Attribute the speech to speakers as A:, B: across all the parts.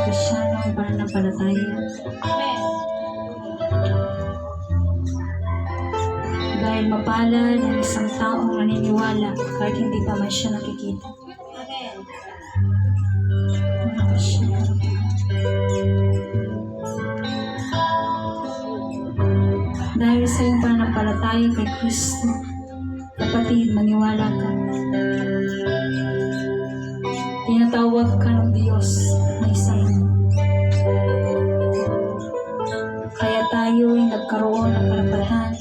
A: Kristiyano ay pananampalataya. Dahil mapalad ang isang taong naniniwala kahit hindi pa man siya nakikita. Dahil sa iyong pananampalataya kay Kristo, kapatid, maniwala ka. Tinatawag ka ng Diyos na isang. Kaya tayo ay nagkaroon ng karapatan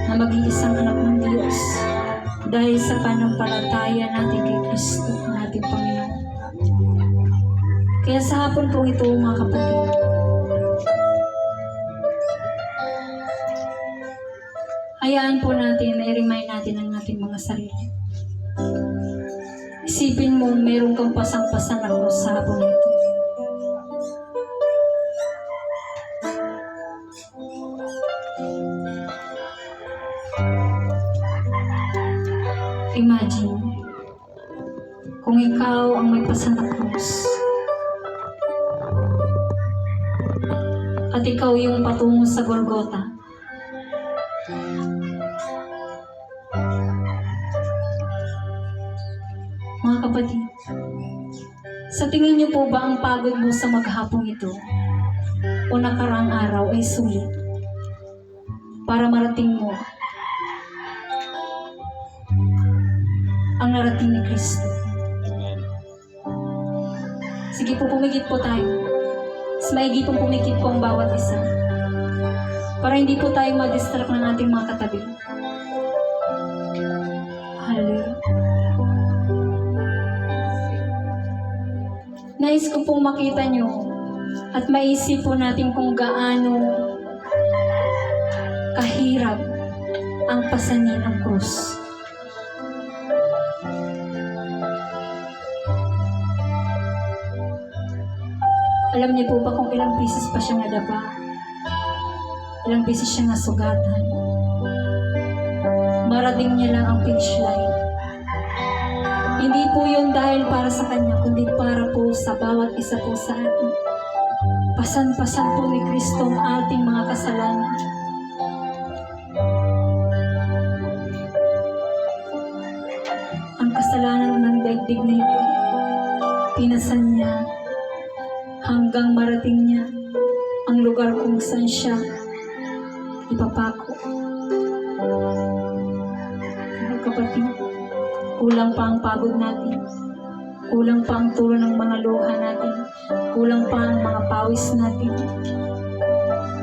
A: na maging isang anak ng Diyos dahil sa pananampalataya natin kay Kristo, ang ating Panginoon. Kaya sa hapon po ito, mga kapatid, hayaan po natin na i-remind natin ang ating mga sarili. Isipin mo, meron kang pasang-pasang na cross sa hapon ito. Imagine, kung ikaw ang may pasang na cross at ikaw yung patungo sa Golgotha. Mga kapatid, sa tingin niyo po ba ang pagod mo sa maghapong ito o nakaraang araw ay sulit para marating mo ang narating ni Kristo? Sige po, pumikit po tayo. Mas maigi pong pumikit po ang bawat isa para hindi po tayo ma-distract ng ating mga katabi. Hallelujah. Nais ko pong makita nyo at maisip po natin kung gaano kahirap ang pasanin ng krus. Alam niyo po ba kung ilang beses pa siya nadapa? Ilang beses siya nasugatan? Marating niya lang ang finish line. Hindi po yun dahil para sa Kanya, kundi para po sa bawat isa po sa atin. Pasan-pasan po ni Kristo ang ating mga kasalanan. Ang kasalanan ng daigdig na ito, pinasan niya hanggang marating niya ang lugar kung saan siya ipapako. Kaya kapatid, kulang pa ang pagod natin, kulang pa ang tulo ng mga luha natin, kulang pa ang mga pawis natin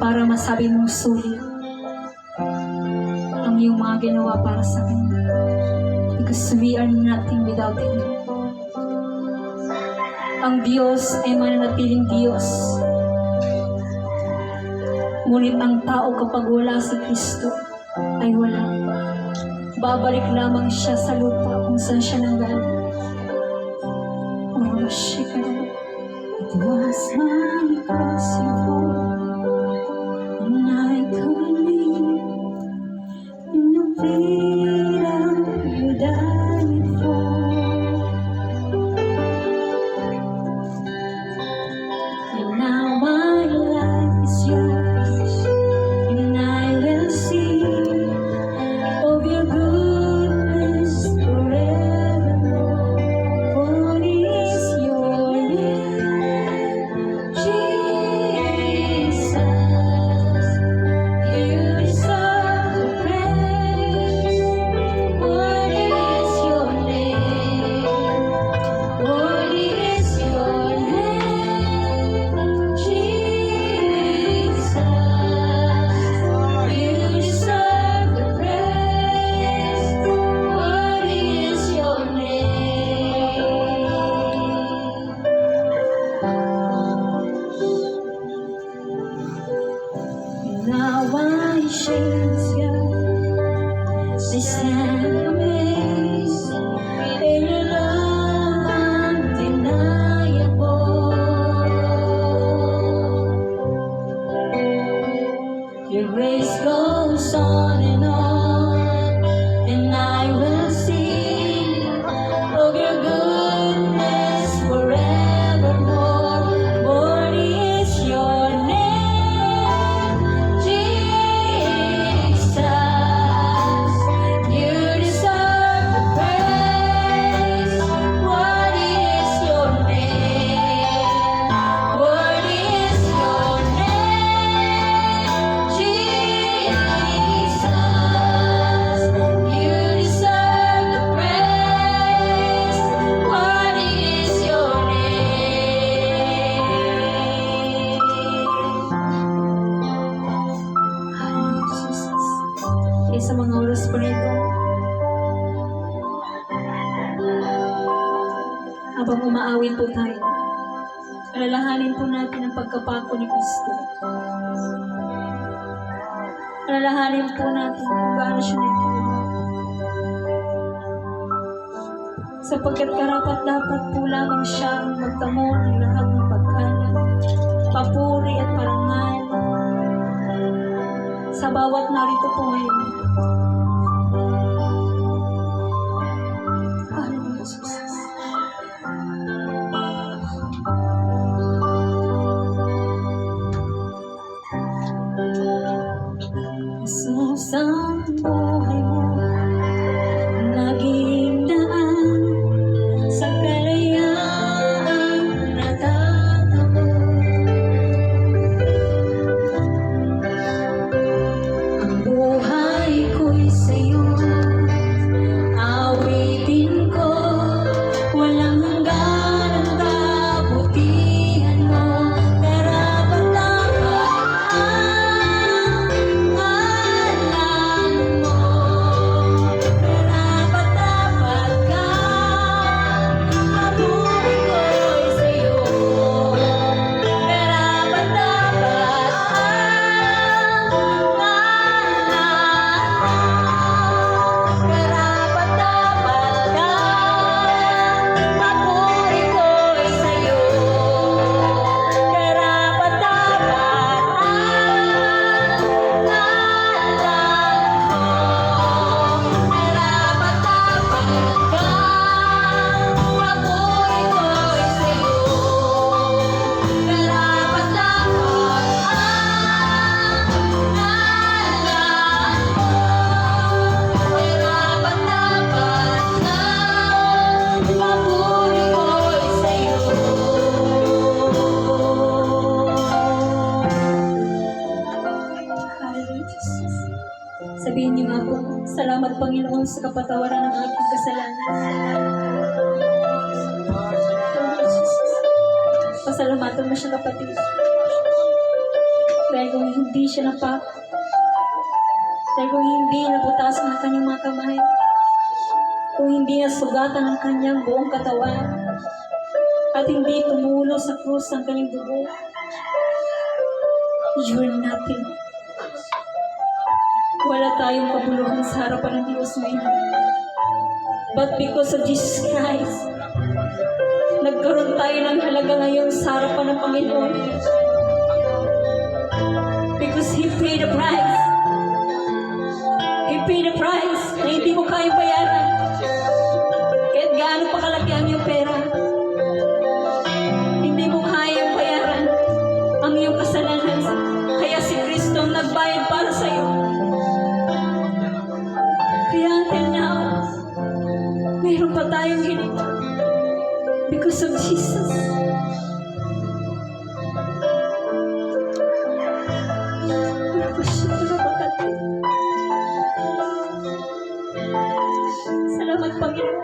A: para masabi mong sulit ang iyong mga ginawa para sa Kanya, because we are nothing without Him. Ang Diyos ay mananatiling Diyos, ngunit ang tao kapag wala si Kristo ay wala. Babalik lamang siya sa lupa kung saan siya nanggaling. Oh, shika. It was my cross you bore, and I could live in the freedom you died for. And now my life is yours, and I will sing of your goodness forevermore. What is your name, Jesus? You deserve the praise. What is your name? What is your name, Jesus? You deserve the praise. What is your name? Now I shake you, I stand amazed in your love undeniable. Your grace goes on, and I will sing of your goodness forevermore. manalangin po tayo. Alalahanin po natin ang pagkapako ni Kristo. Alalahanin po natin kung gaano siya nagkilala. Sapagkat karapat dapat po lamang siya ang magtamo ng lahat ng pagkalat, papuri at parangal sa bawat narito po ngayon. Hallelujah, Jesus. Jesus, ang buhay mo naging daan sa kalayaan natatamo. Ang buhay ko'y sa'yo, awitin ko, walang hanggan ang kabutihan mo. Karapat-dapat ang ngalan mo, karapat-dapat ka, mabuhay ko'y sa'yo. Karapat-dapat ang karapat-dapat ka, papuri ko'y sa'yo. Karapat-dapat ang ngalan mo. Karapat-dapat ka, papuri ko'y sa'yo. Karapat-dapat ang ngalan mo. Karapat-dapat na papuri ko'y sa'yo. Hallelujah, Jesus. Sabihin niyo nga po, salamat Panginoon sa kapatawaran ng aking kasalanan. Hallelujah, Jesus. Pasalamatan mo siya, kapatid. Dahil kung hindi siya dahil kung hindi nabutasan ang kanyang mga kamay, kung hindi nasugatan ang kanyang buong katawan, at hindi tumulo sa krus ang kanyang dugo, you're nothing. Wala tayong kabuluhan sa harapan ng Diyos ngayon. But because of Jesus Christ, nagkaroon tayo ng halaga ngayon sa harapan ng Panginoon. Because He paid the price. He paid the price na hindi mo kayang bayaran. Kahit gaano pa kalaki ang iyong pera, hindi mo kayang bayaran ang iyong kasalanan. Kaya si Kristo ang nagbayad para sa iyo. Kaya until now, mayroon pa tayong hiling because of Jesus. Salamat, Panginoon.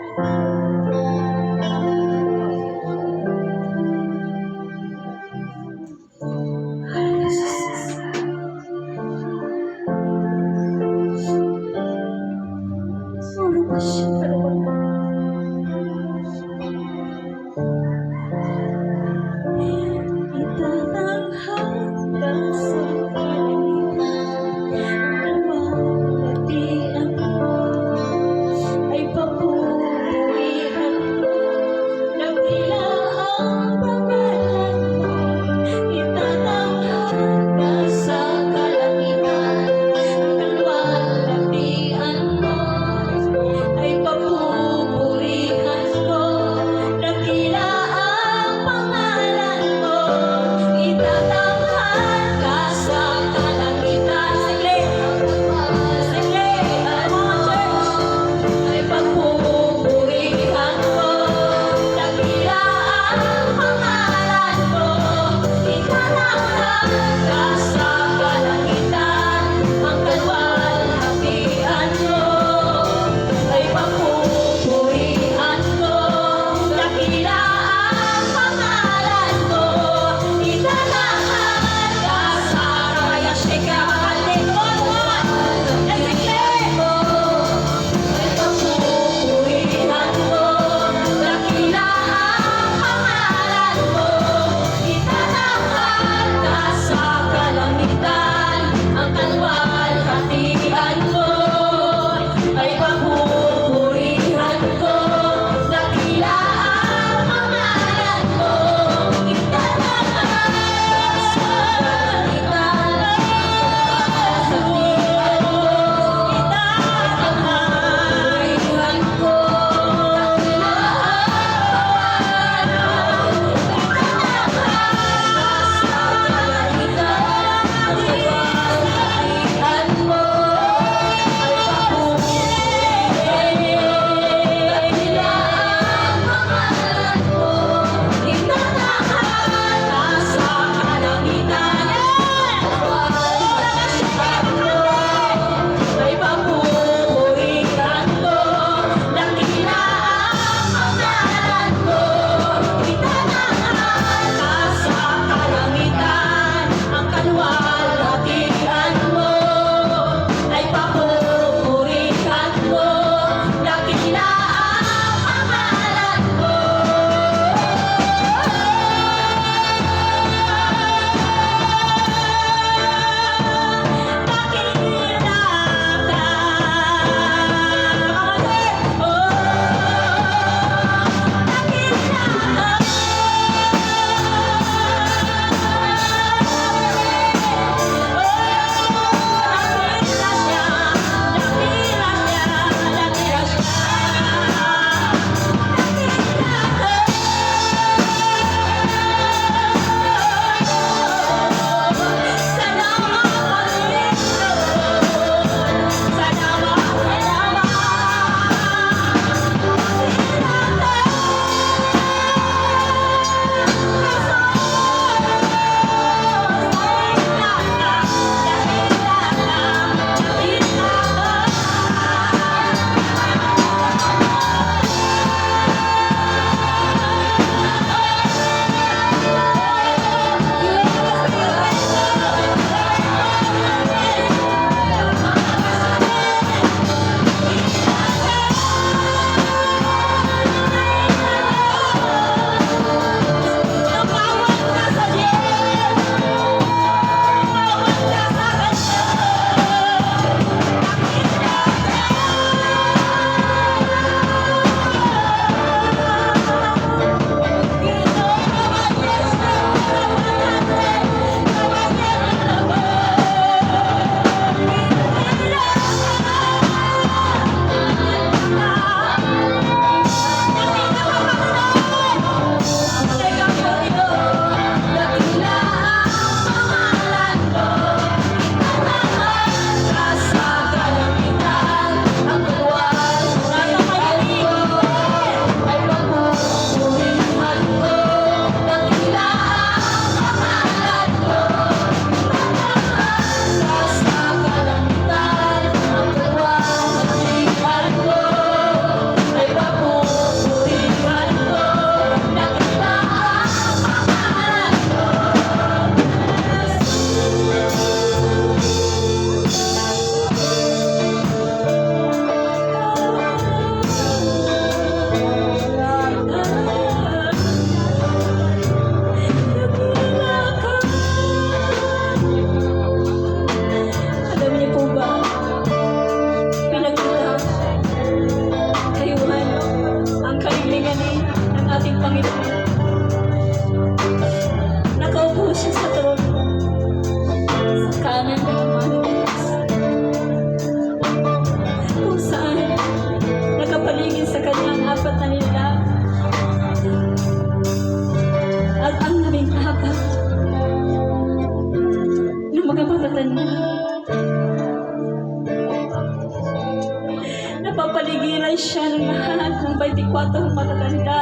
A: Pinapaligiran siya ng lahat ng 24 matatanda.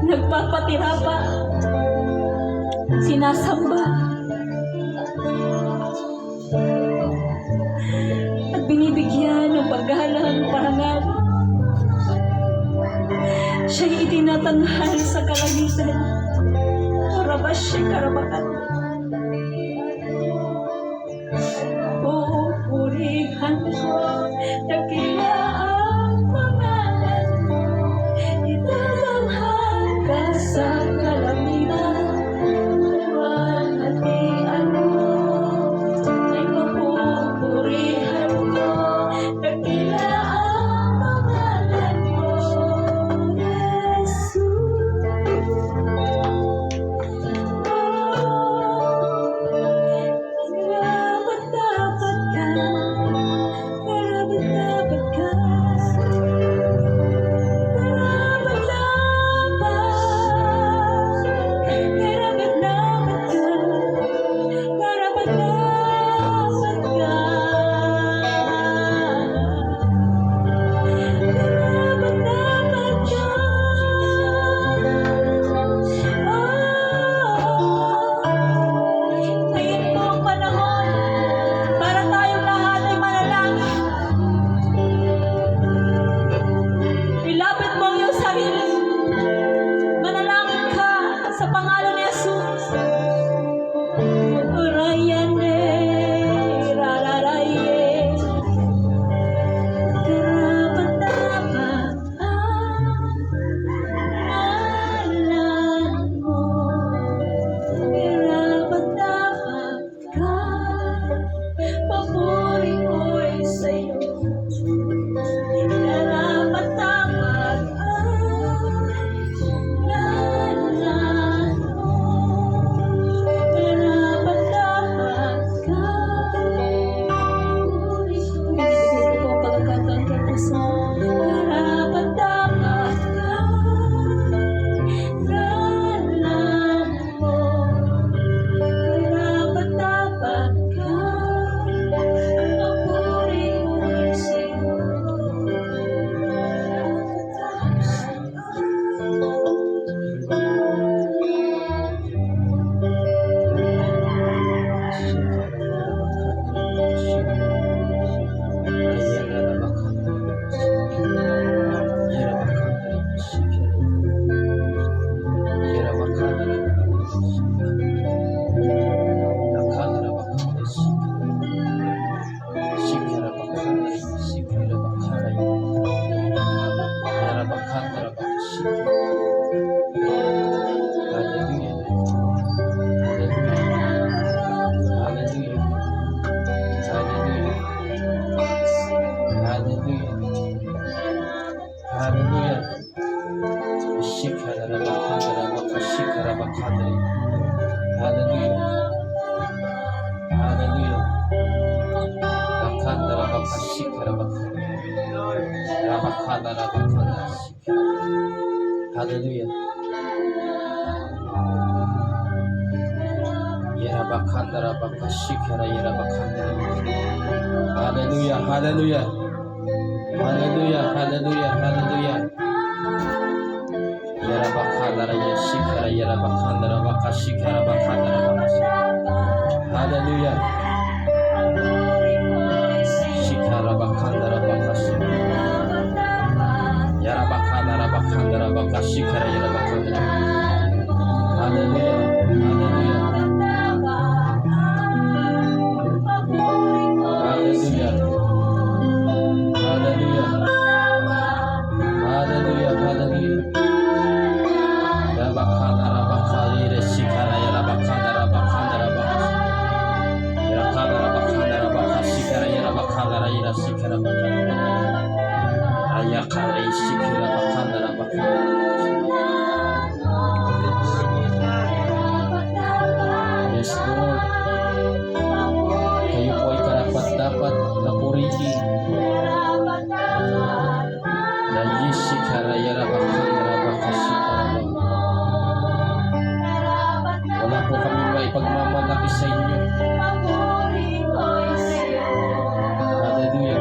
A: Nagpapatira pa. Sinasamba. At binibigyan ng paggalang parangal. Siya'y itinatanghal sa kalangitan. Karabas siya karabakan. Pupurihan ko, dakila ang pangalan mo. Itatanghal ka sa kalamitan. Walhatian mo, ay mapupurihan ko, dakila ang pangalan mo. Jesus.
B: Hallelujah. Yerabakandara bakashikara yerabakandara. Hallelujah, hallelujah. Hallelujah, hallelujah, hallelujah. Yerabakandara yeshikara yerabakandara bakashikara bakandara bakashikara. Hallelujah. Shikara bakandara bakashikara. Yerabakandara bakandara bakashikara yerabakandara. Hallelujah, hallelujah. Hallelujah. Hallelujah. Hallelujah. Hallelujah. Rabakana rabakari reshikara rabakana rabakana rabakana. Rabakana rabakana rabakashikara rabakana reshikara rabakana. Ayakara reshikara rabakana rabakana. Yes, Lord. Kayo po ay karapat-dapat na purihin. Na yishikara yarabakandra bakashikara. Wala po kami maipagmamalaki sa inyo. Hallelujah.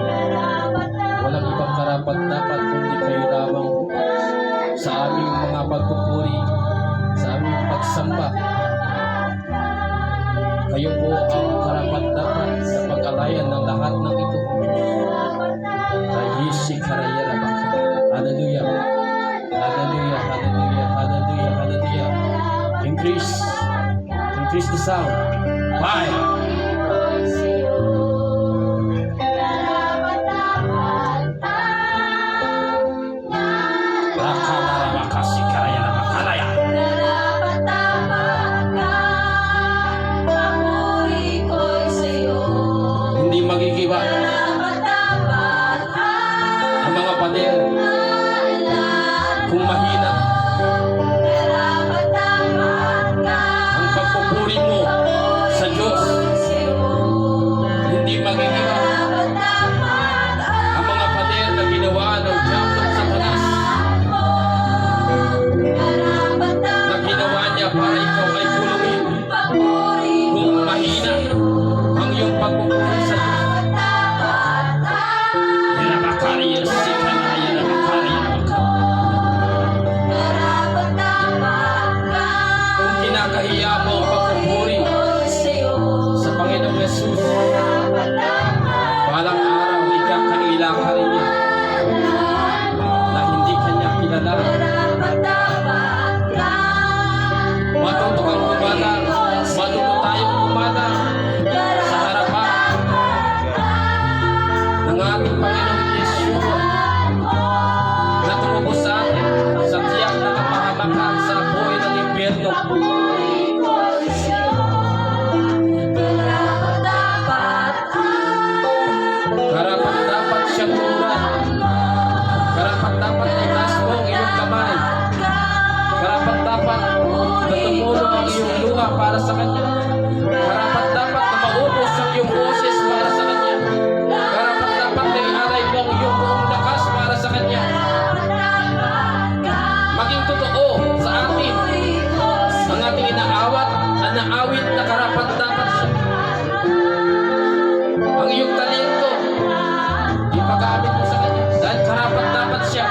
B: Kayo po ang karapat-dapat sa pag-alayan ng lahat ng ito. Rayisi karayara baka. Hallelujah. Hallelujah, hallelujah, hallelujah, hallelujah. Increase. Increase the sound. Fire. Rakanarabakasi karayara bakalaya. Hindi magigiba ang mga pader kung mahina ang pagpupuri mo sa Diyos. Hindi magigiba ang mga pader na ginawa ng diablo sa Satanas, na ginawa niya para ikaw ay kulungin. Kung mahina ang iyong pagpupuri sa Diyos, Yarabakari, Yasikana, Yarabakari, kung kinakahiya mo ang pagpupuri sa Panginoong Yesus, balang araw ikakailang ka rin niya na hindi kanya kilala. Matuto kang kumala, matuto tayong kumala sa harapan ng ating Panginoong Yeshua na tumubos sa atin sa tiyak na kapahamakan sa buhay ng impyerno. Karapat-dapat siyang turuan. Karapat-dapat itaas mo ang iyong kamay. Karapat-dapat na tumulong ang iyong luha para sa Kanya. Karapat-dapat na maubos ang iyong boses para sa Kanya. Karapat-dapat na iaray mo ang iyong buong lakas para sa Kanya. Maging totoo sa atin ang ating inaawat at naawit na karapat-dapat siya. Ang iyong talento, ipagamit mo sa Kanya dahil karapat-dapat siya.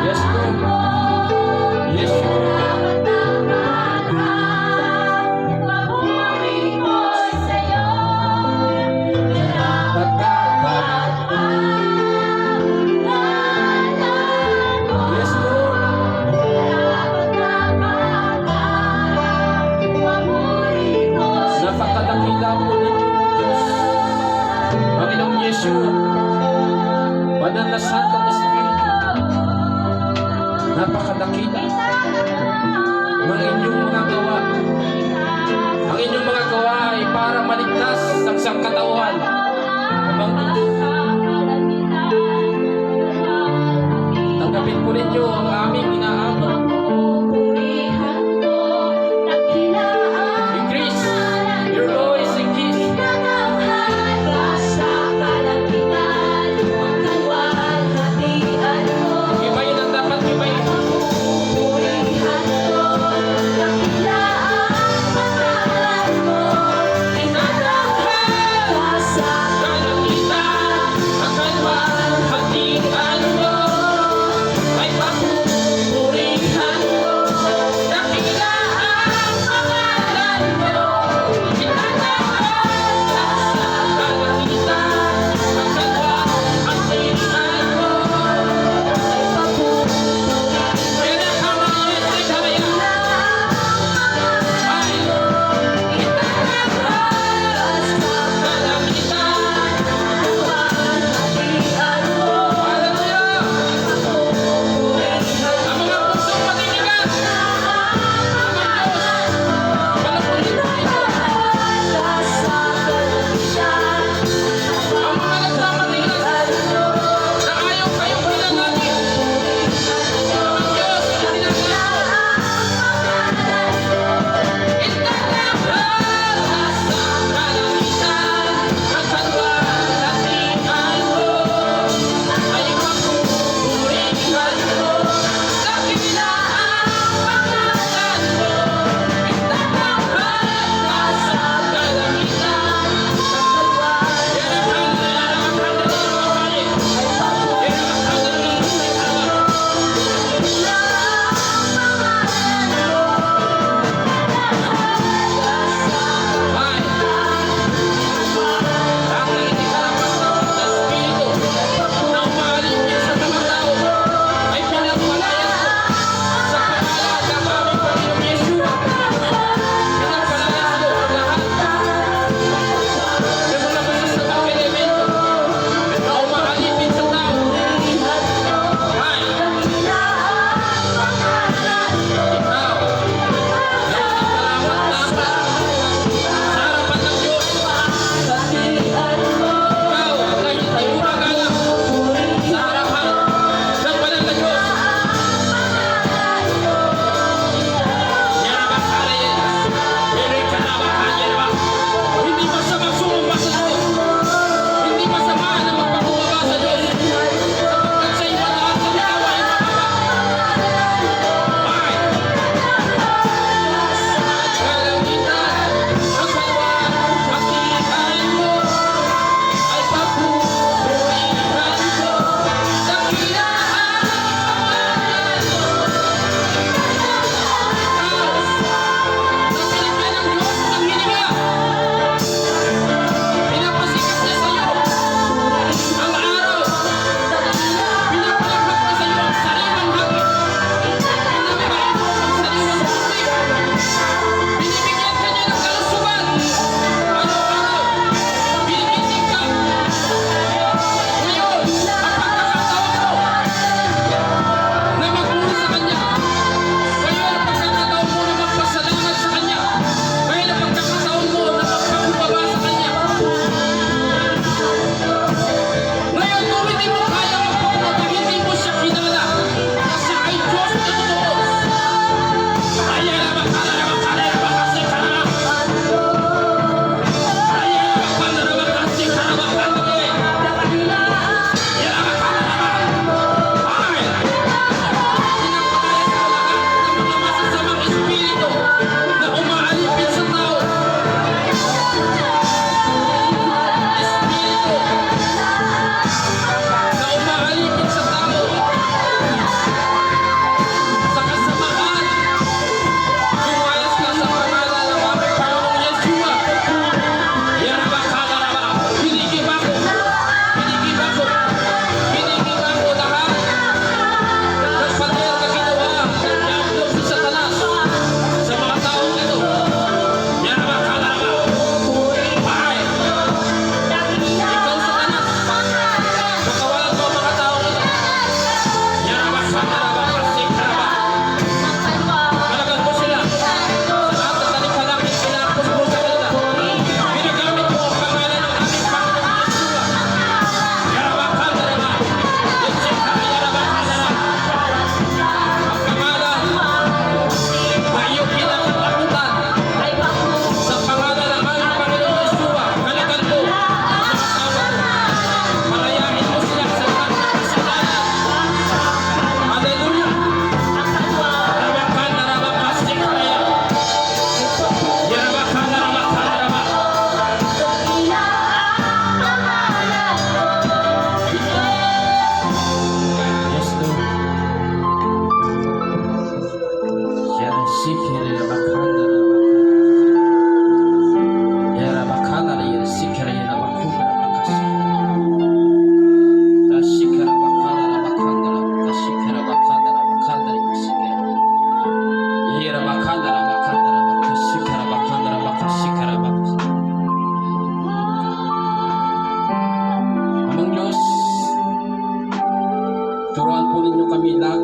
B: Yes, Lord. Yes, Lord. Yes, Lord. Napakadakila po ninyo, Diyos. Panginoong Yeshua, Banal na Santong Espiritu, napakadakila ng inyong mga gawa. Ang inyong mga gawa ay para maligtas ng sangkatauhan. Amang Diyos, tanggapin po ninyo ang aming inaabot. Increase your voice, increase. Gibayin ang dapat gibayin. Akan mahal hatian mo, ay papupurihan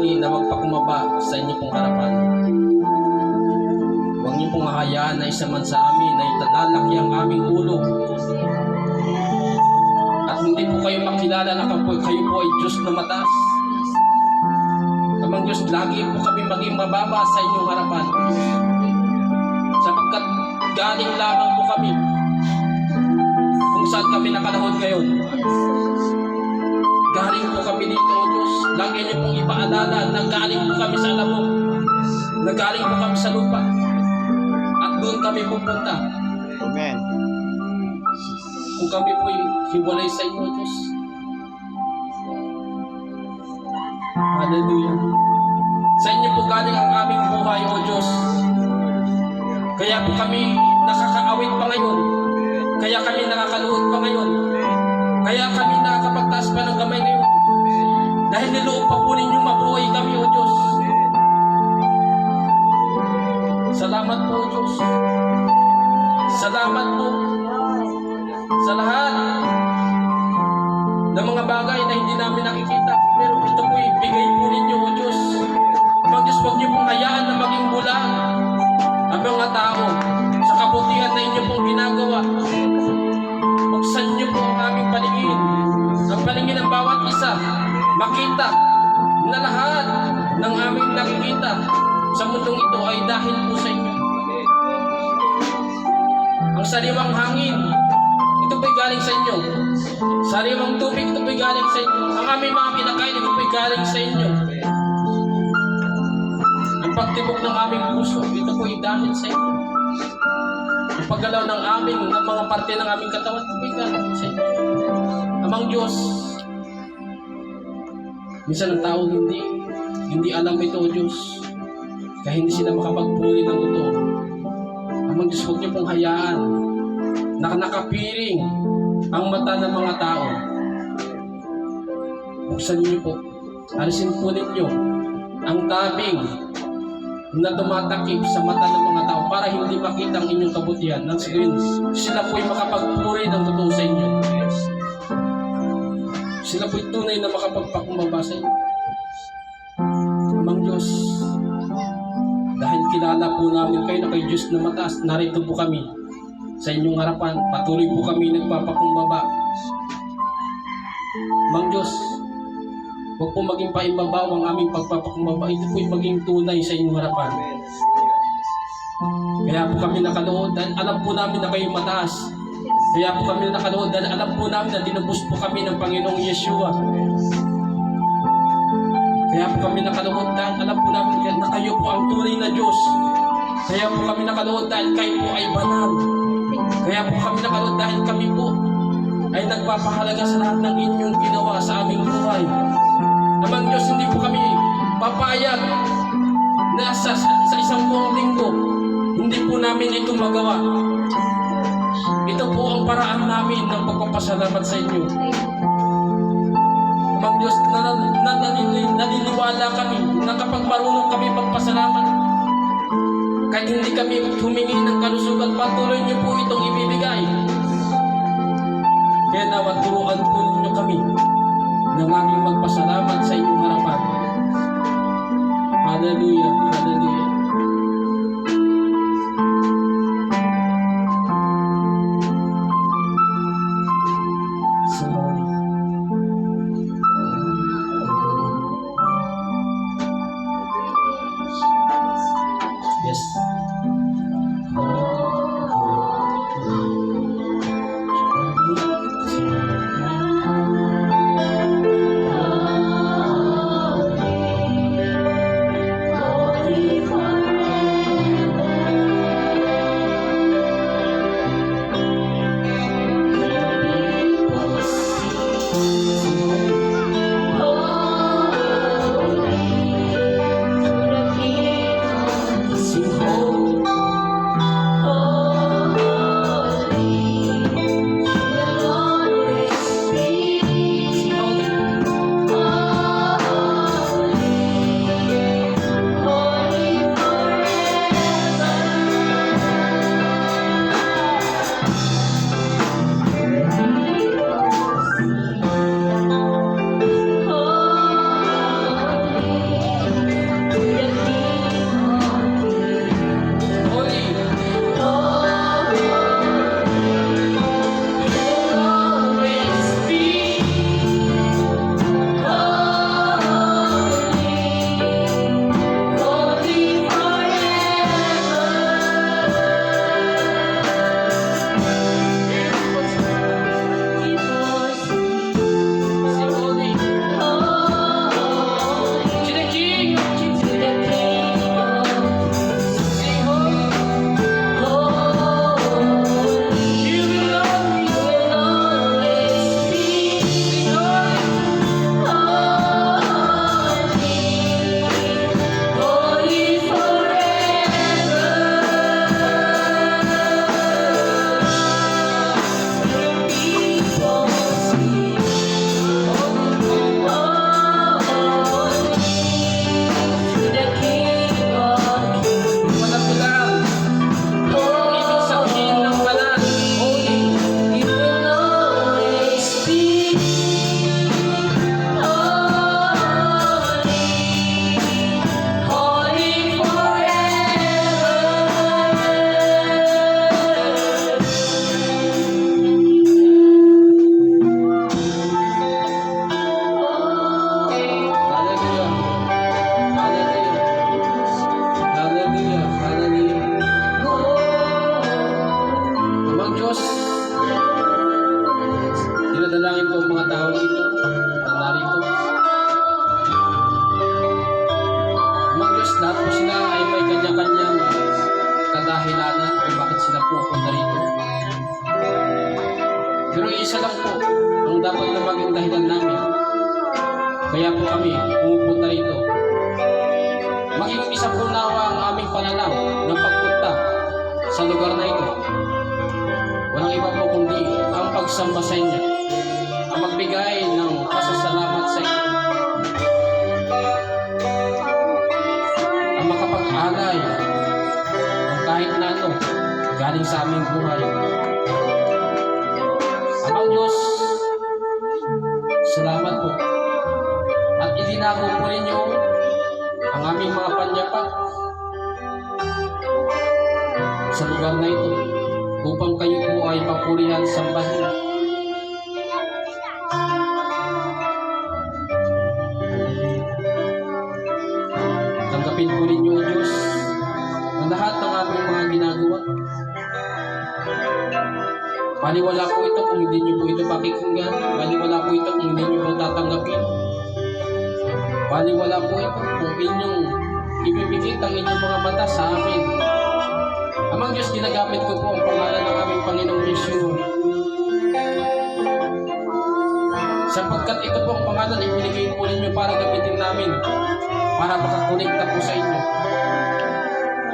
B: manalangin na magpakumaba sa inyo pong harapan. Huwag niyo pong mahayaan na isa man sa amin na italalaki ang aming ulo. At hindi po kayo makilala na kayo po ay Diyos na mataas. Amang Diyos, lagi po kami maging mababa sa inyong harapan. Sapagkat galing lamang po kami kung saan kami nakalahod ngayon. Galing po kami dito, O Diyos. Lagi niyo pong ipaalala na galing po kami sa alamok. Na galing po kami sa lupa. At doon kami pupunta.
C: Amen.
B: Kung kami po hiwalay sa inyo, O Diyos. Hallelujah. Sa inyo po galing ang aming buhay, O Diyos. Kaya po kami nakakaawit pa ngayon. Kaya kami nakakaluhod pa ngayon. Kaya kami nakakapagtaas pa ng kamay ngayon. Dahil niloob pa po ninyong mabuhay kami, O Diyos. Salamat po, O Diyos. Salamat po sa lahat ng mga bagay na hindi namin nakikita. Pero ito po ibigay po ninyo, O Diyos. Mga Diyos, huwag niyo pong hayaan na maging bulag ang mga tao sa kabutihan na inyo pong ginagawa. Buksan niyo po ang aming paningin, ang paningin ng bawat isa, makita na lahat ng aming nakikita sa mundong ito ay dahil po sa inyo. Ang sariwang hangin, ito po'y galing sa inyo. Sariwang tubig, ito po'y galing sa inyo. Ang aming mga kinakain, ito po'y galing sa inyo. Ang pagtibok ng aming puso, ito po'y dahil sa inyo. Ang paggalaw ng mga parte ng aming katawan, ito po'y galing sa inyo. Amang Diyos, minsan ang tao hindi alam ito, O Diyos. Kaya hindi sila makapagpuri ng totoo. Amang Diyos, huwag niyo pong hayaan na nakapiring ang mata ng mga tao. Buksan niyo po. Alisin po ninyo ang tabing na tumatakip sa mata ng mga tao para hindi makita ang inyong kabutihan. Nang sabihin, sila po'y makapagpuri ng totoo sa inyo. Sila po'y tunay na makapagpakumbaba sa inyo. Amang Diyos, dahil kilala po namin kayo na kay Diyos na mataas, narito po kami sa inyong harapan. Patuloy po kami nagpapakumbaba. Mang Diyos, huwag po maging paimbabaw ang aming pagpapakumbaba. Ito po'y maging tunay sa inyong harapan. Kaya po kami nakaluhod dahil alam po namin na kayo mataas. Kaya po kami nakaluhod dahil alam po namin na tinubos po kami ng Panginoong Yeshua. Kaya po kami nakaluhod dahil alam po namin na kayo po ang tunay na Diyos. Kaya po kami nakaluhod dahil kayo po ay banal. Kaya po kami nakaluhod dahil kami po ay nagpapahalaga sa lahat ng inyong ginawa sa aming buhay. Amang Diyos, hindi po kami papayag na sa isang buong linggo, hindi po namin ito magawa. Ito po ang paraan namin ng pagpapasalamat sa inyo. Amang Diyos, naniniwala kami na kapag marunong kami magpasalamat, kahit hindi kami humingi ng kalusugan, patuloy niyo po itong ibibigay. Kaya nawa turuan po ninyo kami na laging magpasalamat sa inyong harapan. Hallelujah, hallelujah. Slowly. Yes. Dinalangin ko ang mga tao dito na narito. Amang Diyos, lahat po sila ay may kanya-kanyang kadahilanan kung bakit sila pupunta rito. Pero isa lang po ang dapat na maging dahilan namin. Kaya po kami pumupunta rito. Maging isa po nawa ang aming pananaw ng pagpunta sa lugar na ito. Walang iba po kundi ang pagsamba sa inyo, ang magbigay ng pasasalamat sa inyo, ang makapag-alay ng kahit na ano galing sa aming buhay. Amang Diyos, salamat po. At ilinako po ninyo ang aming mga panyapak sa lugar na ito upang kayo po ay papurihan sa sambahin. Tanggapin po ninyo, O Diyos, ang lahat ng aming mga ginagawa. Baliwala po ito kung hindi nyo po ito pakikinggan. Baliwala po ito kung hindi nyo po tatanggapin. Baliwala po ito kung inyong ibibigit ang inyong mga mata sa amin. Amang Diyos, ginagamit ko po ang pangalan ng aming Panginoong Yeshua. Sapagkat ito po ang pangalan ay binigay po ninyo para gamitin namin, para makakonekta po sa inyo.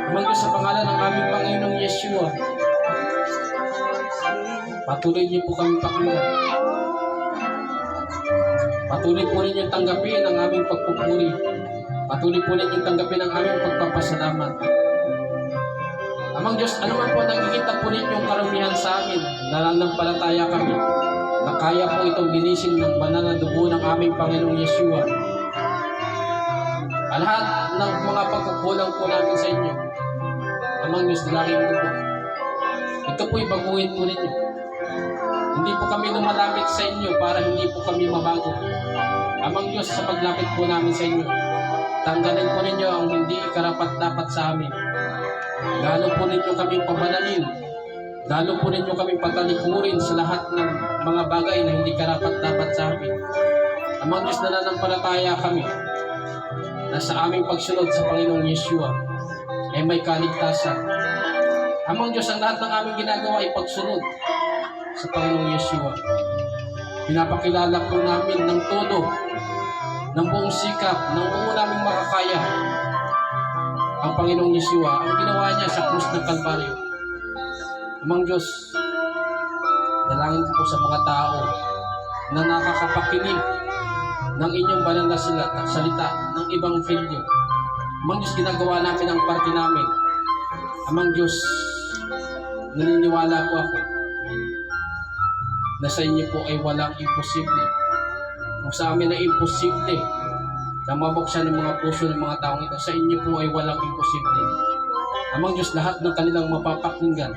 B: Amang Diyos, sa pangalan ng aming Panginoong Yeshua, patuloy niyo po kami pakinggan. Patuloy po ninyo tanggapin ang aming pagpupuri. Patuloy po ninyo tanggapin ang aming pagpapasalamat. Amang Diyos, ano man po nakikita po ninyong karumihan sa amin, nananampalataya kami na kaya po itong linisin ng banal na dugo ng aming Panginoong Yeshua. Ang lahat ng mga pagkukulang po namin sa inyo, Amang Diyos, dalangin ko po. Ito po'y baguhin po ninyo. Hindi po kami lumalapit sa inyo para hindi po kami mabago. Amang Diyos, sa paglapit po namin sa inyo, tanggalin po ninyo ang hindi karapat-dapat sa amin. Lalo po ninyo kami pabanalin. Lalo po ninyo kami patalikurin sa lahat ng mga bagay na hindi karapat-dapat sa amin. Amang Diyos, nananampalataya kami na sa aming pagsunod sa Panginoong Yeshua ay may kaligtasan. Amang Diyos, ang lahat ng aming ginagawa ay pagsunod sa Panginoong Yeshua. Pinapakilala po namin ng todo, ng buong sikap, ng buong naming makakaya ang Panginoong Yeshua, ang ginawa niya sa krus ng Kalbaryo. Amang Diyos, dalangin ko po sa mga tao na nakakapakinig ng inyong banal na salita ng Ebanghelyo. Amang Diyos, ginagawa namin ang parte namin. Amang Diyos, naniniwala po ako na sa inyo po ay walang imposible. Kung sa amin ay imposible na mabuksan ng mga puso ng mga taong ito, sa inyo po ay walang imposible. Amang Diyos, lahat ng kanilang mapapakinggan,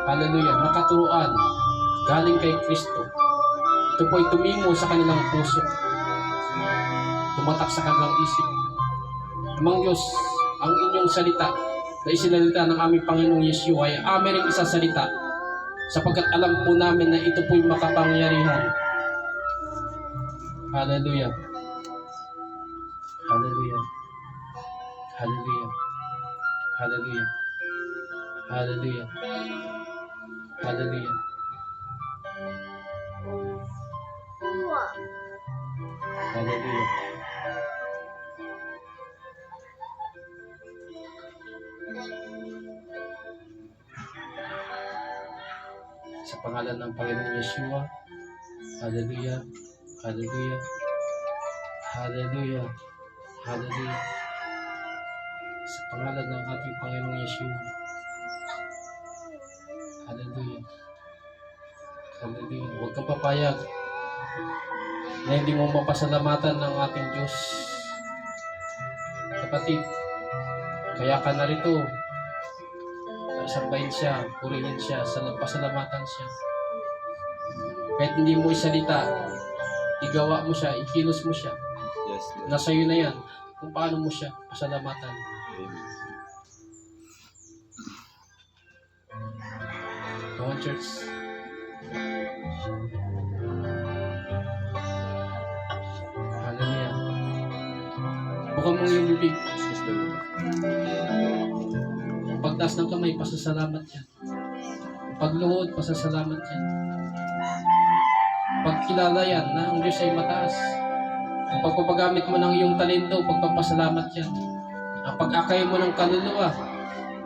B: hallelujah, makaturuan galing kay Kristo. Ito po ay tumingo sa kanilang puso, tumatak sa kanilang isip. Amang Diyos, ang inyong salita na isinalita ng aming Panginoong Yeshua ay amin ring isasalita, sapagkat alam po namin na ito po'y makapangyarihan. Hallelujah. Hallelujah. Hallelujah. Hallelujah. Hallelujah. Hallelujah. Hallelujah. Sa pangalan ng Panginoong Yeshua, hallelujah, hallelujah, hallelujah, hallelujah. Sa pangalan ng ating Panginoong Yeshua, hallelujah, hallelujah. Huwag kang papayag na hindi mo mapasalamatan ng ating Diyos. Kapatid, kaya ka narito, sambahin siya, purihin siya, pasalamatan siya. Kahit hindi mo isalita, igawa mo siya, ikilos mo siya.
C: Yes, Lord.
B: Nasa iyo na yan kung paano mo siya pasalamatan.
C: Amen.
B: Come on, church. Bukan mong iyong bibig. Pagtaas ng kamay, pasasalamat yan. Pagluhod, pasasalamat yan. Pagkilala yan na ang Diyos ay mataas. Ang pagpapagamit mo ng iyong talento, pagpapasalamat yan. Ang pag-akay mo ng kaluluwa,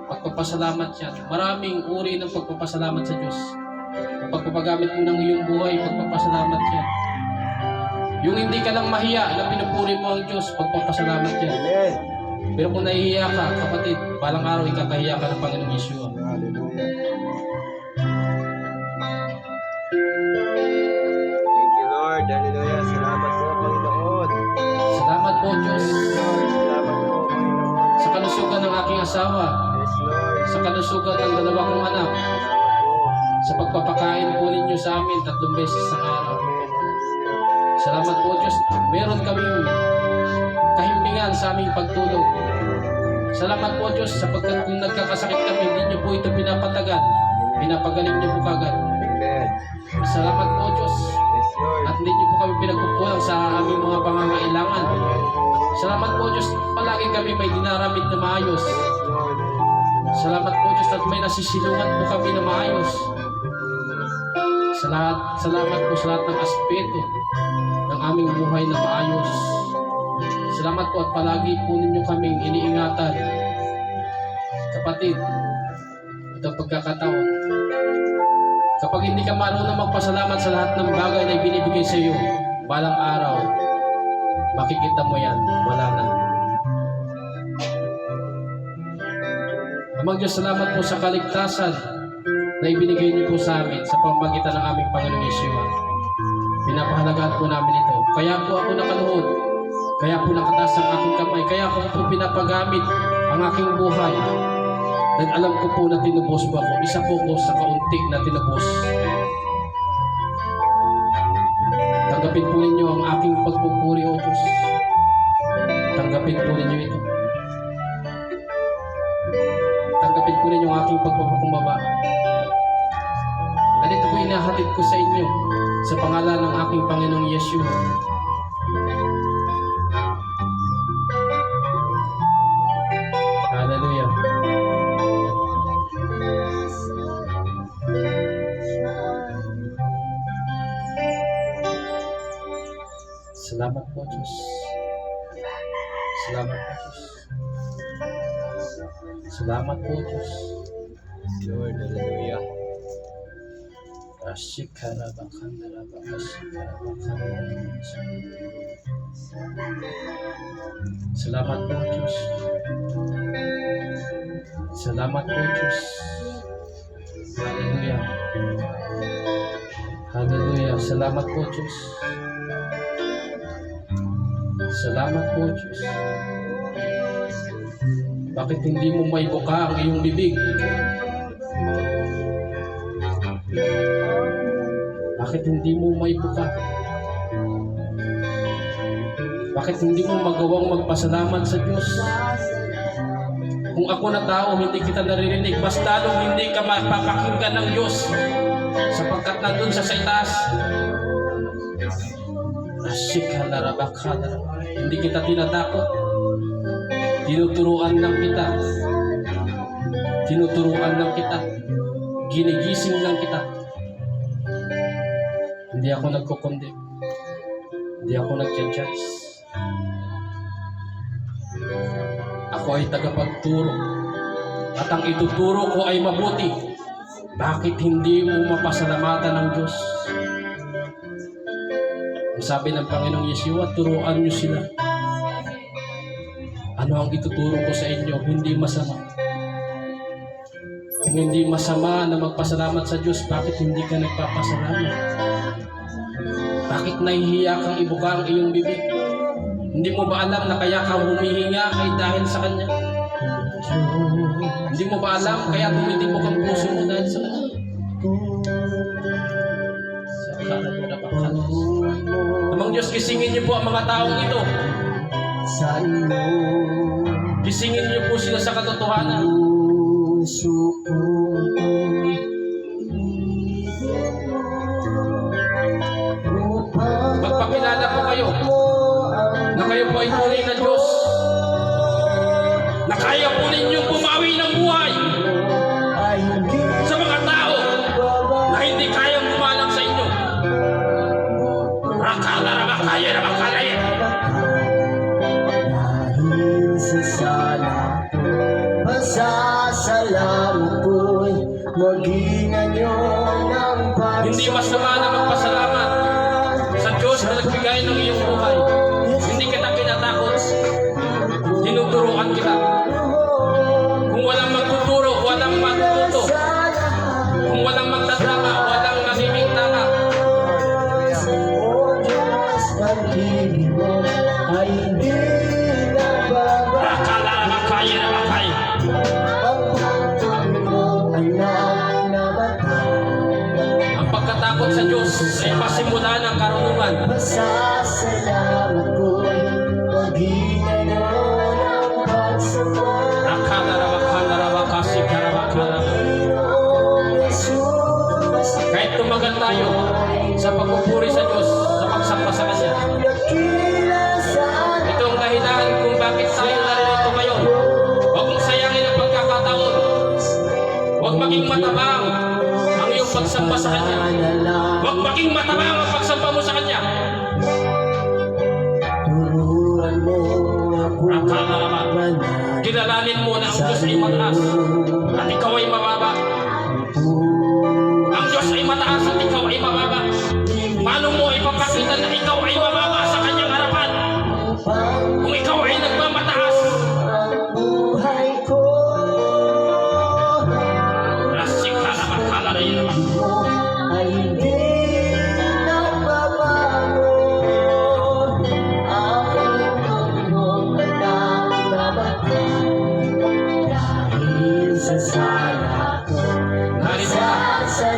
B: pagpapasalamat yan. Maraming uri ng pagpapasalamat sa Diyos. Ang pagpapagamit mo ng iyong buhay, pagpapasalamat yan. Yung hindi ka lang mahiya na pinupuri mo ang Diyos, pagpapasalamat yan.
C: Amen.
B: Pero kung nahihiya ka, kapatid, balang araw ikakahiya ka ng Panginoong Yeshua.
C: Hallelujah. Thank you, Lord. Hallelujah. Salamat po, Panginoon.
B: Salamat po, Diyos,
C: Lord, salamat po, Panginoon.
B: sa kalusugan ng aking asawa,
C: Yes, Lord.
B: sa kalusugan ng dalawa kong anak,
C: Salamat po.
B: sa pagpapakain po ninyo sa amin 3 beses sa araw.
C: Amen.
B: Salamat po, Diyos. Meron kaming kahimbingan sa aming pagtulog. Salamat po, Diyos, sapagkat kung nagkakasakit kami, hindi niyo po ito pinapatagan. Pinapagaling niyo po kagad.
C: Amen.
B: Salamat po, Diyos.
C: Yes, Lord.
B: At hindi niyo po kami pinagkukulang sa aming mga pangangailangan. Salamat po, Diyos. Palagi kami may dinaramit na maayos.
C: Yes, Lord.
B: Salamat po, Diyos, at may nasisilungan po kami na maayos. Salamat po sa lahat ng aspeto ng aming buhay na maayos. Salamat po at palagi po ninyo kaming iniingatan. Kapatid, ito pagkakataon. Kapag hindi ka marunong magpasalamat sa lahat ng bagay na ibinibigay sa iyo, balang araw, makikita mo yan, wala na. Amang Diyos, salamat po sa kaligtasan na ibinigay niyo po sa amin sa pamamagitan ng aming Panginoong Yeshua. Pinapahalagahan po namin ito. Kaya po ako nakaluhod. Kaya po nakataas ang aking kamay. Kaya ko po pinapagamit ang aking buhay. Dahil alam ko po na tinubos ba ako. Isa po ko sa kaunti na tinubos. Tanggapin po ninyo ang aking pagpupuri, O Diyos. Tanggapin po ninyo ito. Tanggapin po ninyo ang aking pagpapakumbaba. At ito po inahatid ko sa inyo sa pangalan ng aking Panginoong Yeshua. Hallelujah. Salamat po, Diyos. Salamat po, Diyos. Salamat po, Diyos.
C: Yes, Lord. Hallelujah.
B: Salamat po, Diyos. Salamat po, Diyos. Hallelujah. Hallelujah. Salamat po, Diyos. Salamat po, Diyos. Bakit hindi mo may buka ang iyong bibig? Bakit hindi mo may buka? Bakit hindi mo magawang magpasalamat sa Diyos? Kung ako na tao, hindi kita naririnig. Mas lalong hindi ka mapapakinggan ng Diyos sapagkat nandun sa itaas. Hindi kita tinatakot. Tinuturuan lang kita. Tinuturuan lang kita. Ginigising lang kita. Hindi ako nagko-condemn. Hindi ako nag-judge. Ako ay tagapagturo. At ang ituturo ko ay mabuti. Bakit hindi mo mapasalamatan ng Diyos? Ang sabi ng Panginoong Yeshua, turuan niyo sila. Ano ang ituturo ko sa inyo? Hindi masama. Kung hindi masama na magpasalamat sa Diyos, bakit hindi ka nagpapasalamat? Bakit nahihiya kang ibuka ang iyong bibig? Hindi mo ba alam na kaya ka humihinga ay dahil sa Kanya? Hindi mo ba alam kaya tumitibok ang puso mo dahil sa Kanya? Sa akala mo na pakalas. Amang Diyos, gisingin niyo po ang mga taong ito. Gisingin niyo po sila sa katotohanan. Magpakilala po kayo na kayo po ay tunay na Diyos. Kaya po ninyong bumawi ng buhay
C: ay hindi
B: sa mga tao na hindi kayang gumalang sa inyo. Rakala na makaya na makalaya.
C: dahil sa sala pasasalamat ko'y maging anyo ng
B: Hindi masama na magpasalamat sa Diyos na nagbigay ng iyong buhay. Hindi kita kinatakot. Tinuturuan kita. Kung walang magtuturo, walang matututo. Kung walang magtadrama, walang nagiging tama.
C: O Diyos, pag-ibig mo ay hindi nagbabago.
B: Rakala na makaya na makaya.
C: Ang pagkakas mo ay namatay.
B: Ang pagkatakot sa Diyos ay pasimula ng karunungan.
C: Masasalamat ko'y maging ano ng pagsama.
B: Rakala na makala na makasi karamakala.
C: Panginoong Jesus,
B: Kahit tumagal tayo sa pagpupuri sa Diyos, sa pagsamba sa Kanya.
C: dakila sa
B: Ito ang dahilan kung bakit tayo narito ngayon. Huwag mong sayangin ang pagkakataon. Huwag maging matabang ang iyong pagsamba sa Kanya. Huwag maging matabang ang pagsamba mo sa Kanya.
C: turuan mo ako
B: Rakala naman.
C: manahal.
B: Kilalanin mo na ang Diyos ay mataas at ikaw ay mababa. Ang Diyos ay mataas at ikaw ay mababa. Paano mo ipapakita na ikaw ay mababa sa Kanyang harapan? Kung ikaw ay nagmamataas,
C: Buhay ko
B: rasika na makala na yun naman.
C: ay hindi nagbabago. Aking tulong ay namatay. Dahil sa sala ko,
B: Narito ka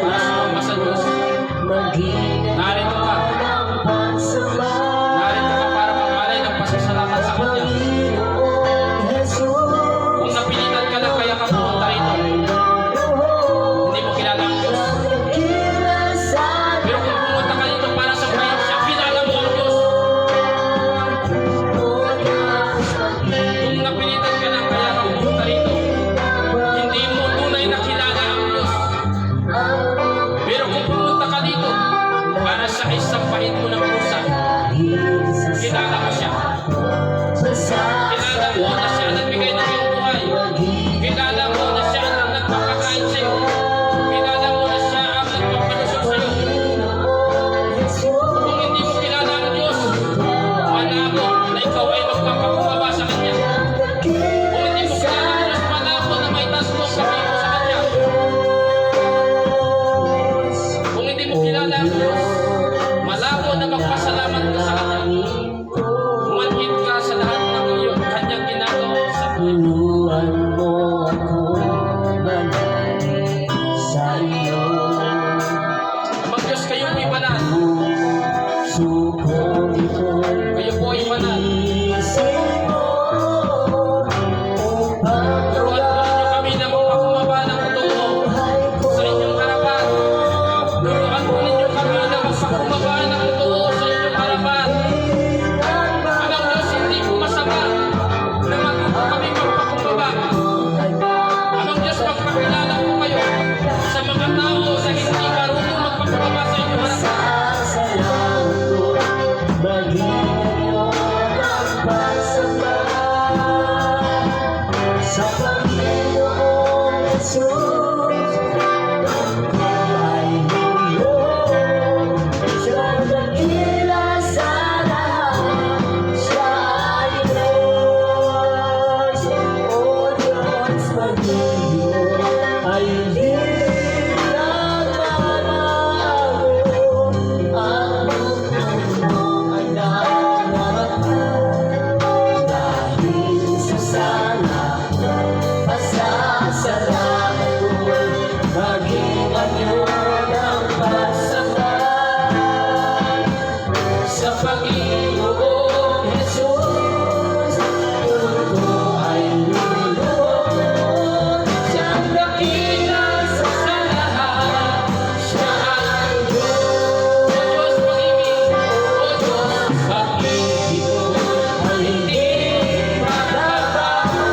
B: para sumamba sa Diyos.
C: maging
B: Narito ka.
C: ng pagsama.
B: Narito ka para mamalay ng pasasalamat sa Kanya.
C: Panginoong Jesus,
B: Kung napilitan ka lang kaya ka pumunta rito, hindi mo kilala ang Diyos. Pero kung pumunta ka dito para sa bayan siya, kilala mo ang Diyos. Kung napilitan ka lang kaya ka pumunta rito, hindi mo tunay na kilala ang Diyos. Pero kung pumunta ka dito para sa isampahin mo ng pusa, kilala mo siya. Kilala mo na siya ang nagbigay ng iyong buhay. Kilala mo na siya ang nagpapakain sa iyo. Kilala mo na siya ang nagpapalusog sa iyo. Kung hindi mo kilala ang Diyos, malabo na ikaw ay magpapakumbaba sa Kanya. Kung hindi mo kilala ang Diyos, malabo na may taas mo ang kamay mo sa Kanya. Kung hindi mo kilala ang Diyos, malabo na magpasalamat ka sa Kanya. Manhid ka sa lahat ng iyong Kanyang ginagawa sa buhay mo.
C: Tulungan mo ako manahal sa iyo.
B: Ang Diyos, kayo po'y banal.
C: Suko ito'y
B: Kayo po ay banal.
C: isip mo upang
B: Turuan po ninyo kami na magpakumbaba ng totoo
C: buhay ko
B: sa inyong harapan. Turuan po ninyo kami na magpakumbaba ng totoo sa inyong harapan. Ang Diyos, hindi po masama na matuto kami magpakumbaba. Ang Diyos, magpakilala po kayo sa mga tao na hindi marunong magpakumbaba sa inyong harapan.
C: Salamat ko maging ano ang pagsama sa Panginoong Jesus. Ako ay iyong siyang dakila sa lahat. Siya ay Diyos. O Diyos, pag-ibig mo ay hindi nagbabago. Ang mundo ay namatay. Dahil sa sala, pasasalamat ko'y maging anyo ng pagsama
B: Sa Panginoong
C: Jesus. Puso ay lulubog.
B: siyang dakila sa lahat. Siya ay Diyos. O Diyos, pag-ibig. O Diyos, pag-ibig mo ay hindi mababago.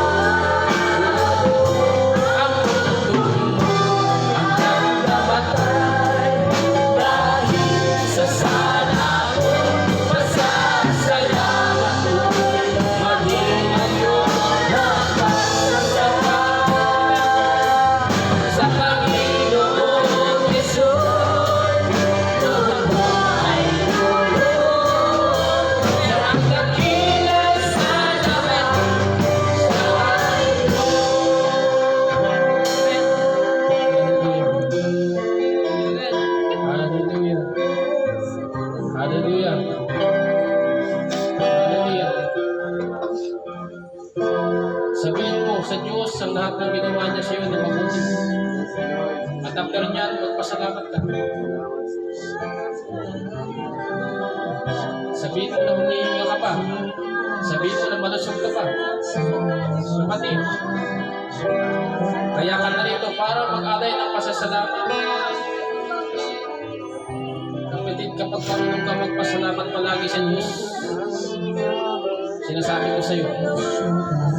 B: Hallelujah. Hallelujah. Sabihin mo sa Diyos ang lahat ng ginawa niya sa iyo na mabuti. At after niyan, magpasalamat ka. Sabihin mo na humihinga ka pa. Sabihin mo na malusog ka pa. Kapatid, kaya ka narito para mag-alay ng pasasalamat. Kapatid, kapag marunong ka magpasalamat palagi sa Diyos, sinasabi ko sa iyo,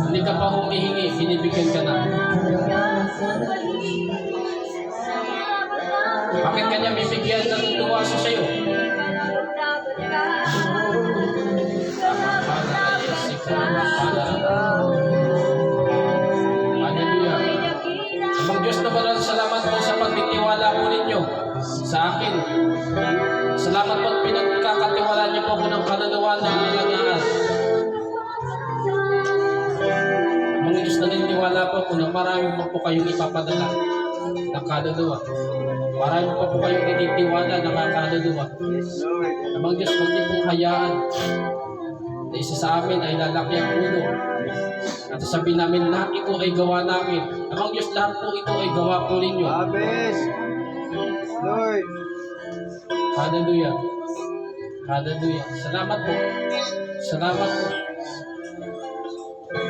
B: hindi ka pa humihingi, binibigyan ka na. Bakit kanya bibigyan ng tuwa sa iyo? Hallelujah. Amang Diyos na maraming salamat po sa pagtitiwala po ninyo sa akin. Salamat po at pinagkakatiwala niyo po ako ng kaluluwa ng kalangaan. Amang Diyos na niniwala po ako na marami po kayong ipapadala ng kaluluwa. Marami po kayong ititiwala ng kaluluwa. Amang Diyos, huwag niyo pong hayaan na isa sa amin ay lalaki ang ulo. At sabihin namin, lahat ito ay gawa namin. Amang Diyos, lahat po ito ay gawa po ninyo.
C: Amen. Lord.
B: Hallelujah. Hallelujah. Salamat po. Salamat po.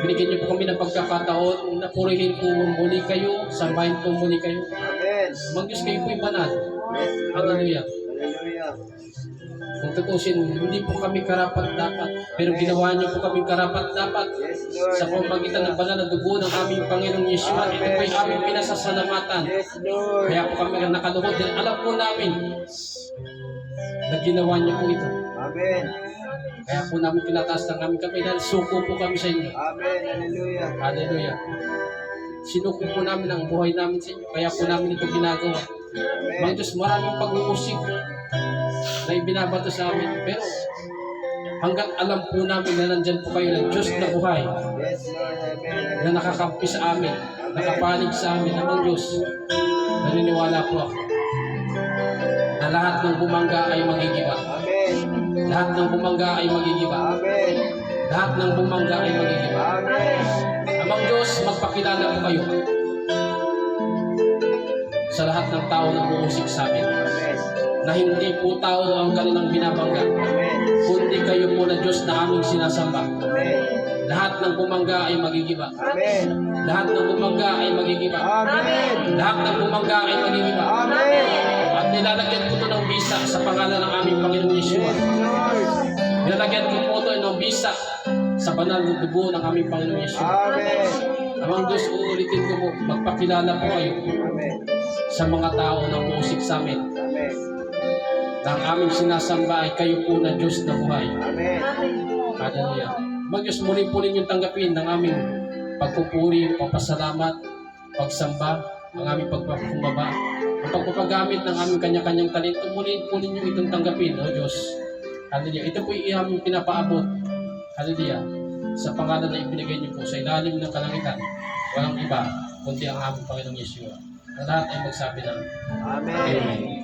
B: Binigyan niyo po kami ng pagkakataon na purihin po muli kayo, sambahin po muli kayo.
C: Amen.
B: Amang Diyos, kayo po'y banal.
C: Yes, Lord.
B: Hallelujah.
C: Hallelujah.
B: Kung tutusin, hindi po kami karapat-dapat. Pero ginawa niyo po kami karapat-dapat.
C: Yes, Lord.
B: Sa pamamagitan ng banal na dugo ng aming Panginoong Yeshua, ito po ay aming pinasasalamatan.
C: Yes, Lord.
B: Kaya po kami nakaluhod din. Alam po namin na ginawa niyo po ito.
C: Amen.
B: Kaya po namin pinataas ng aming kamay dahil suko po kami sa inyo.
C: Amen. Hallelujah.
B: Hallelujah. Sinuko po namin ang buhay namin sa inyo. Kaya po namin ito ginagawa. Mga Diyos, maraming pag-uusig na ibinabato sa amin. Pero hanggang alam po namin na nandyan po kayo ng Diyos na buhay
C: Yes, Lord. Amen.
B: na nakakampi sa amin, nakapanig sa amin, amang Diyos, naniniwala po ako na lahat ng bumangga ay magigiba.
C: Amen.
B: Lahat ng bumangga ay magigiba.
C: Amen.
B: Lahat ng bumangga ay magigiba.
C: Amen.
B: Amang Diyos, magpakilala po kayo sa lahat ng tao na umuusik sa amin.
C: Amen.
B: Na hindi po tao ang kanilang binabangga,
C: Amen.
B: kundi kayo po na Diyos na aming sinasamba.
C: Amen.
B: Lahat ng bumangga ay magigiba.
C: Amen.
B: Lahat ng bumangga ay magigiba.
C: Amen.
B: Lahat ng bumangga ay magigiba.
C: Amen.
B: At nilalagyan ko ito ng bisa sa pangalan ng aming Panginoong Yeshua.
C: Yes, Lord.
B: Nilalagyan ko po ito ng bisa sa banal na dugo ng aming Panginoong Yeshua.
C: Amen.
B: Amang Diyos, uulitin ko po, magpakilala po kayo
C: Amen.
B: sa mga tao na umusik sa amin.
C: Amen.
B: Na ang aming sinasamba ay kayo po na Diyos na buhay.
C: Amen.
B: Hallelujah. Mag Diyos, muli po ninyong tanggapin ng aming pagpupuri, pagpasalamat, pagsamba, ang aming pagpapakumbaba, ang pagpapagamit ng aming kanya-kanyang talento. Muli po ninyo itong tanggapin, O Diyos. Hallelujah. Ito po yung aming pinapaabot. Hallelujah. Sa pangalan na ibinigay niyo po sa ilalim ng kalangitan, walang iba, kundi ang aming Panginoong Yeshua. Ang lahat ay magsabi ng
C: Amen.
B: Amen.